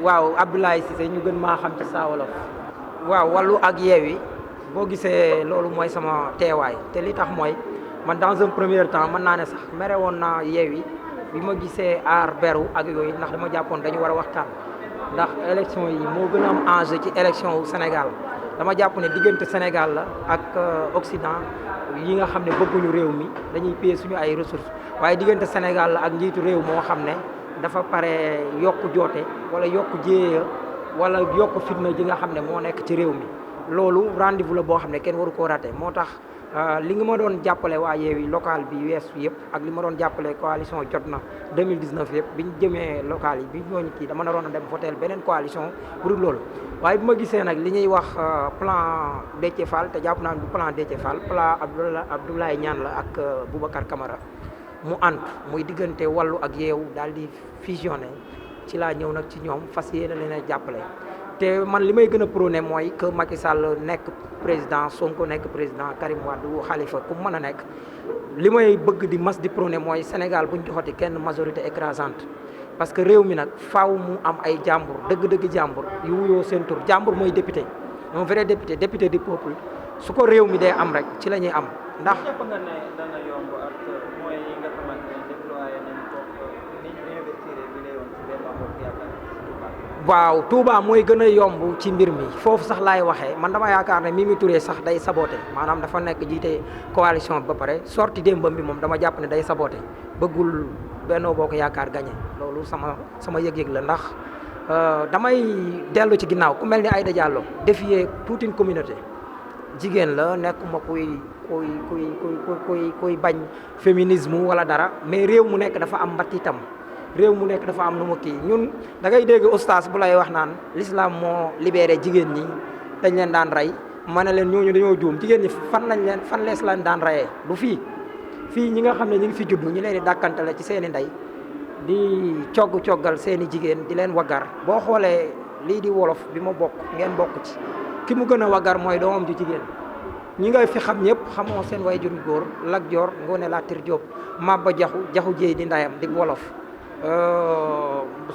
waaw Abdoulaye Cissé ñu gën maa xam ci Saa Wolof. waaw Wallu ak Yewwi boo gisee loolu mooy sama teewaay te li tax mooy man dans un premier temps mën naa ne sax mere woon naa Yewwi bi ma gisee aar beru ak yooyu ndax dama jàppoon dañu war a waxtaan ndax élection yi moo gën a am enjeu ci élection wu Sénégal dama jàpp ne diggante Sénégal la ak Occident yi nga xam ne bëgguñu réew mi dañuy payer suñu ay ressources waaye diggante Sénégal la ak njiitu réew moo xam ne dafa pare yokk joote wala yokk jéeya wala yokk fitna ji nga xam ne moo nekk ci réew mi loolu rendez-vous la boo xam ne kenn waru koo raté moo tax li nga ma doon jàppale waa Yewwi local bi weesu yëpp ak li ma doon jàppale coalition jot na 2019 yëpp bi ñu jëmee local yi bi ñooñu kii dama naroon a dem voter beneen coalition pour loolu waaye bi ma gisee nag li ñuy wax plan Déthié Fall te jàpp naa du plan Déthié Fall plan Abdoulaye Niane la ak Boubacar Camara mu ànd muy diggante Wallu ak Yewwi daal di fusionné ci laa ñëw nag ci ñoom fas yéene leen a jàppale te man li may gën a prôné mooy que Macky Sall nekk président Sonko nekk président Karim Wade Khalifa ku mën a nekk li may bëgg di mas di prôné mooy Sénégal buñ joxati kenn majorité écrasante parce que réew mi nag faaw mu am ay jàmbur dëgg-dëgg jàmbur yu wuyoo seen tur jàmbur mooy député un vrai député député du peuple su ko réew mi dee am rek ci la ñuy am ndax jàpp nga ne dana yomb ak moyens yi nga xamante ne déployé nañ ko ni ñu investir bi lay woon ci benn bopp yaakaar waaw Touba mooy gën a yomb ci mbir mi foofu sax laay waxee man dama yaakaar ne Mimi Touré sax day saboté maanaam dafa nekk jiite coalition ba pare sorti démbam bi moom dama jàpp ne day saboté bëggul Benno Bokk Yaakaar gagné loolu sama yëg-yëg la ndax damay dellu ci ginnaaw ku mel ni Aïda Diallo défier toute une communauté jigéen la nekkuma kuy bañ féminisme wala dara mais réew mu nekk dafa am mbatitam réew mu nekk dafa am nu mu kii ñun da ngay dégg oustaz bu lay wax naan l'islam moo libéré jigéen ñi dañ leen daan rey ma ne leen ñooñu dañoo juum jigéen ñi fan lees leen daan reyee du fii ñi nga xam ne ñu ngi fi juddu ñu leen di dàkkantale ci seen i ndey di coggal seen i jigéen di leen waggar boo xoolee lii di wolof bi ma bokk ngeen bokk ci ki mu gën a waggar mooy doomam ju jigéen ñi ngay fi xam ñëpp xamoo seen way jur góor Lat Joor Ngoone Latir Jóob Maba Jaxu Jéey di ndayam di wolof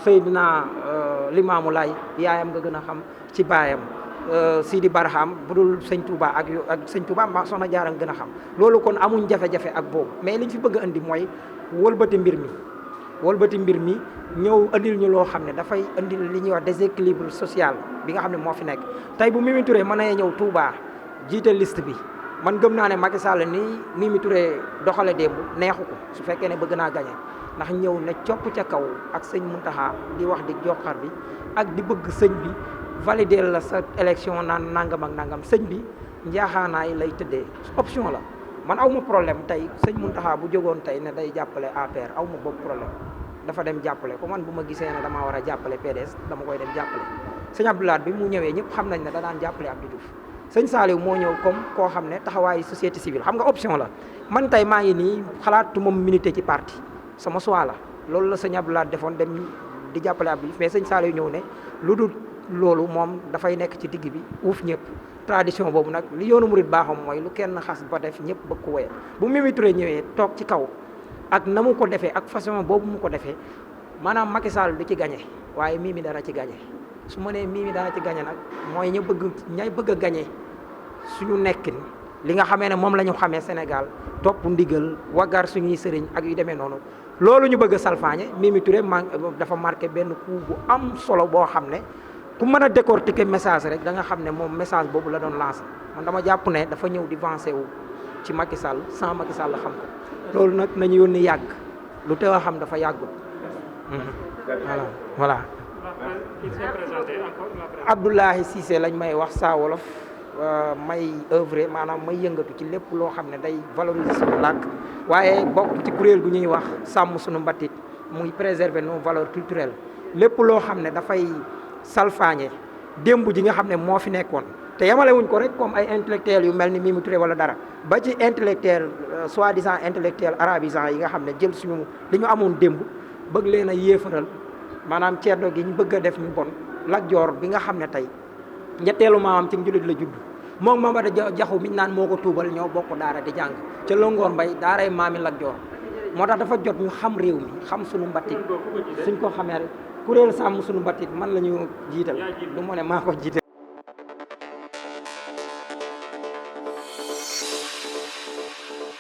Seydina Limaamu Laay yaayam nga gën a xam ci baayam Sidi Barham bu dul sëñ Touba ak sëñ Touba ma soxna Jaara gën a xam loolu kon amuñ jafe-jafe ak boobu mais liñ fi bëgg a indi mooy wëlbati mbir mi ñëw andil ñu loo xam ne dafay andil li ñuy wax déséquilibre social bi nga xam ne moo fi nekk tey bu Mimi Touré mën na ñëw Touba jiite liste bi man gëm naa ne Macky Sall nii Mimi Touré doxale démb neexu ko su fekkee ne bëgg naa gagné ndax ñëw ne copp ca kaw ak sëñ Mountakha di wax di joxar bi ak di bëgg sëñ bi valider la sa élection naan nangam ak nangam sëñ bi njaaxaanaay lay tëddee option la man aw ma problème tey sëñ Mountakha bu jógoon tey ne day jàppale APR aw ma boobu problème dafa dem jàppale ko man bu ma gisee ne damaa war a jàppale PDS dama koy dem jàppale sëñ Abdoulaye bi mu ñëwee ñëpp xam nañ ne da daan jàppale Abdou Diouf sëñ Saliou moo ñëw comme koo xam ne taxawaayu société civile xam nga option la man tey maa ngi nii xalaatu moom milité ci parti sama choix la loolu la sëñ Abdoulaye defoon dem di jàppale Abdou Diouf mais sëñ Saliou ñëw ne lu dul loolu moom dafay nekk ci digg bi uuf ñëpp tradition boobu nag li yoonu murit baaxam mooy lu kenn xas ba def ñëpp bëgg ko woye bu Mimi Touré ñëwee toog ci kaw ak na mu ko defee ak façon boobu mu ko defee maanaam Macky Sall du ci gagné waaye Mimi dara ci gagné su ma nee Mimi dara ci gagné nag mooy ñay bëgg a gagné suñu nekkin li nga xamee ne moom la ñu xamee Sénégal topp ndigal waggar suñuy sëriñ ak yu demee noonu loolu ñu bëgg a salfaañe Mimi Touré dafa marqué benn coup bu am solo boo xam ne ku mën a décortiquer message rek da nga xam ne moom message boobu la doon lancé man dama jàpp ne dafa ñëw di vancé wu ci Macky Sall sans Macky Sall xam ko loolu nag nañu yónni yàgg lu teew a xam dafa yàggul voilà Abdoulaye Cissé lañ may wax Saa Wolof may œuvre maanaam may yëngatu ci lépp loo xam ne day valoriser suñu làkk waaye bokk ci kuréel gu ñuy wax sàmm suñu mbatit muy préserver nos valeurs culturelles lépp loo xam ne dafay salfaañe démb ji nga xam ne moo fi nekkoon te yamale wuñ ko rek comme ay intellectuels yu mel ni Mimi Touré wala dara ba ci intellectuel soi-disant intellectuel arabisant yi nga xam ne jël suñu li ñu amoon démb bëgg leen a yéefaral maanaam ceddo gi ñu bëgg a def ñu bon Lat Joor bi nga xam ne tey ñetteelu maamam ci njullit la judd moom Mamada Jaxu miñ naan moo ko tuubal ñoo bokk daara di jàng ca Longoor Mbay daaray maami Lat Joor moo tax dafa jot ñu xam réew mi xam suñu mbattit suñ ko xamee rek kuréel sàmm suñu mbattit man la ñu jiital du ma ne maa ko jiite